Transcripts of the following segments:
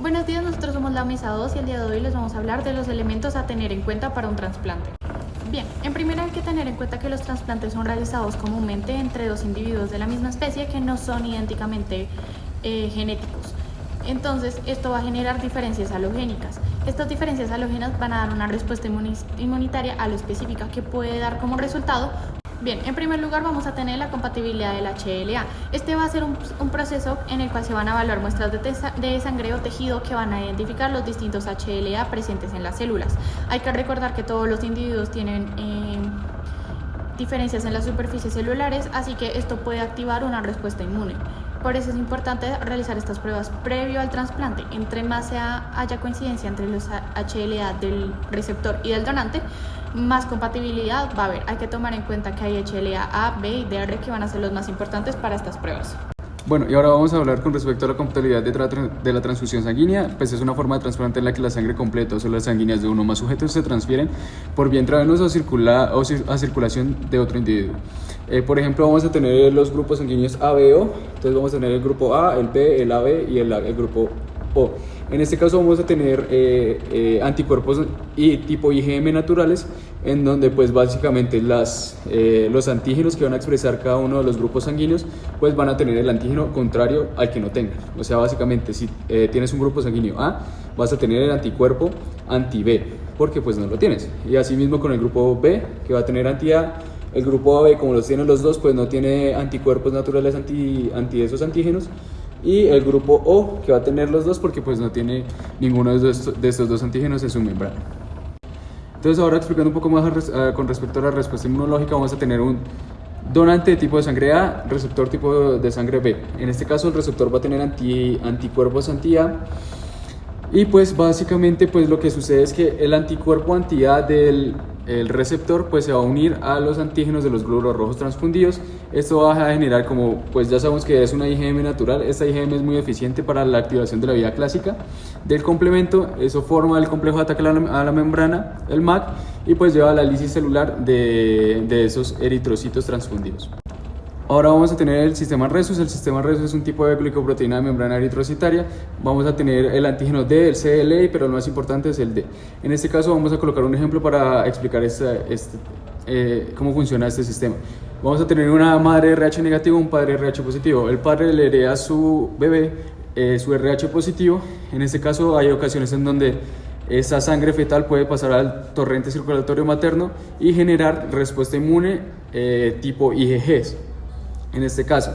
Buenos días, nosotros somos la Mesa 2 y el día de hoy les vamos a hablar de los elementos a tener en cuenta para un trasplante. Bien, en primera hay que tener en cuenta que los trasplantes son realizados comúnmente entre dos individuos de la misma especie que no son idénticamente genéticos. Entonces, esto va a generar diferencias halogénicas. Estas diferencias halogénicas van a dar una respuesta inmunitaria a lo específica que puede dar como resultado. Bien, en primer lugar vamos a tener la compatibilidad del HLA. Este va a ser un proceso en el cual se van a evaluar muestras de sangre o tejido que van a identificar los distintos HLA presentes en las células. Hay que recordar que todos los individuos tienen diferencias en las superficies celulares, así que esto puede activar una respuesta inmune. Por eso es importante realizar estas pruebas previo al trasplante. Entre más haya coincidencia entre los HLA del receptor y del donante, más compatibilidad va a haber. Hay que tomar en cuenta que hay HLA A, B y DR que van a ser los más importantes para estas pruebas. Bueno, y ahora vamos a hablar con respecto a la compatibilidad de la transfusión sanguínea. Pues es una forma de trasplante en la que la sangre completa o células sanguíneas de uno o más sujetos se transfieren por vía intravenosa o a circulación de otro individuo. Por ejemplo, vamos a tener los grupos sanguíneos A, B, O. Entonces vamos a tener el grupo A, el B, el AB y el grupo O. En este caso vamos a tener anticuerpos tipo IgM naturales, en donde pues básicamente los antígenos que van a expresar cada uno de los grupos sanguíneos pues van a tener el antígeno contrario al que no tengan. O sea, básicamente si tienes un grupo sanguíneo A, vas a tener el anticuerpo anti-B, porque pues no lo tienes. Y así mismo con el grupo B, que va a tener anti-A. El grupo AB, como los tienen los dos, pues no tiene anticuerpos naturales anti esos antígenos. Y el grupo O, que va a tener los dos porque pues no tiene ninguno de estos dos antígenos en su membrana. Entonces ahora explicando un poco más con respecto a la respuesta inmunológica, vamos a tener un donante de tipo de sangre A, receptor tipo de sangre B. En este caso el receptor va a tener anticuerpos anti-A. Y pues básicamente pues lo que sucede es que el anticuerpo anti-A del receptor pues se va a unir a los antígenos de los glóbulos rojos transfundidos. Esto va a generar, como pues ya sabemos que es una IgM natural, esta IgM es muy eficiente para la activación de la vía clásica del complemento. Eso forma el complejo de ataque a la membrana, el MAC, y pues lleva a la lisis celular de esos eritrocitos transfundidos. Ahora vamos a tener el sistema Rhesus. El sistema Rhesus es un tipo de glicoproteína de membrana eritrocitaria. Vamos a tener el antígeno D, el C, el E, pero el más importante es el D. En este caso vamos a colocar un ejemplo para explicar cómo funciona este sistema. Vamos a tener una madre RH negativo, un padre RH positivo. El padre le hereda a su bebé su RH positivo. En este caso hay ocasiones en donde esa sangre fetal puede pasar al torrente circulatorio materno y generar respuesta inmune tipo IgGs. En este caso,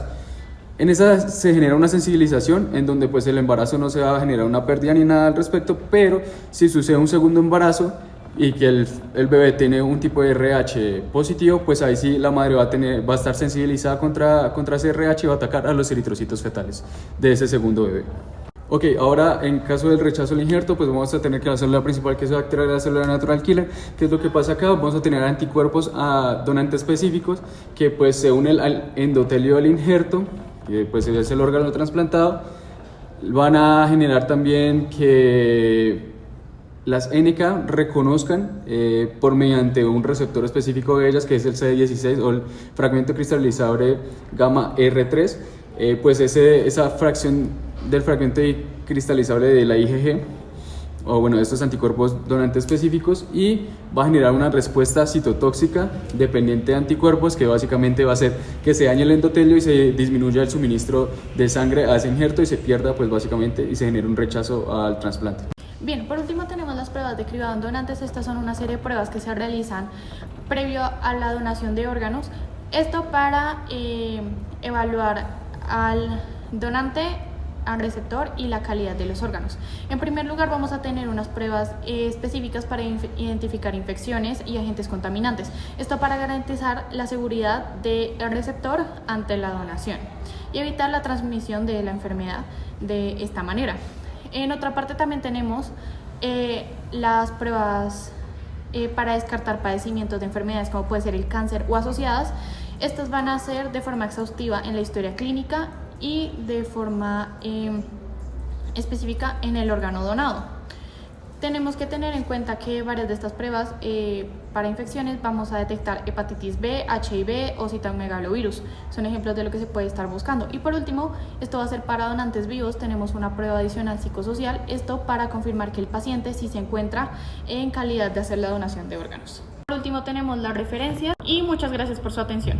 en esa se genera una sensibilización en donde pues el embarazo no se va a generar una pérdida ni nada al respecto, pero si sucede un segundo embarazo y que el bebé tiene un tipo de RH positivo, pues ahí sí la madre va a estar sensibilizada contra ese RH y va a atacar a los eritrocitos fetales de ese segundo bebé. Ok, ahora en caso del rechazo al injerto, pues vamos a tener que la célula principal que se va a activar es la célula natural killer. ¿Qué es lo que pasa acá? Vamos a tener anticuerpos a donantes específicos que pues se unen al endotelio del injerto, que pues es el órgano trasplantado. Van a generar también que las NK reconozcan por mediante un receptor específico de ellas, que es el CD16 o el fragmento cristalizable gamma R3, pues esa fracción del fragmento cristalizable de la IgG, o bueno, de estos anticuerpos donantes específicos, y va a generar una respuesta citotóxica dependiente de anticuerpos, que básicamente va a hacer que se dañe el endotelio y se disminuya el suministro de sangre a ese injerto y se pierda pues básicamente y se genere un rechazo al trasplante. Bien, por último tenemos las pruebas de cribado en donantes. Estas son una serie de pruebas que se realizan previo a la donación de órganos. Esto para evaluar al donante, al receptor y la calidad de los órganos. En primer lugar vamos a tener unas pruebas específicas para identificar infecciones y agentes contaminantes. Esto para garantizar la seguridad del receptor ante la donación y evitar la transmisión de la enfermedad de esta manera. En otra parte también tenemos las pruebas para descartar padecimientos de enfermedades como puede ser el cáncer o asociadas. Estas van a ser de forma exhaustiva en la historia clínica y de forma específica en el órgano donado. Tenemos que tener en cuenta que varias de estas pruebas para infecciones vamos a detectar hepatitis B, HIV o citomegalovirus. Son ejemplos de lo que se puede estar buscando. Y por último, esto va a ser para donantes vivos. Tenemos una prueba adicional psicosocial, esto para confirmar que el paciente sí se encuentra en calidad de hacer la donación de órganos. Por último tenemos la referencia y muchas gracias por su atención.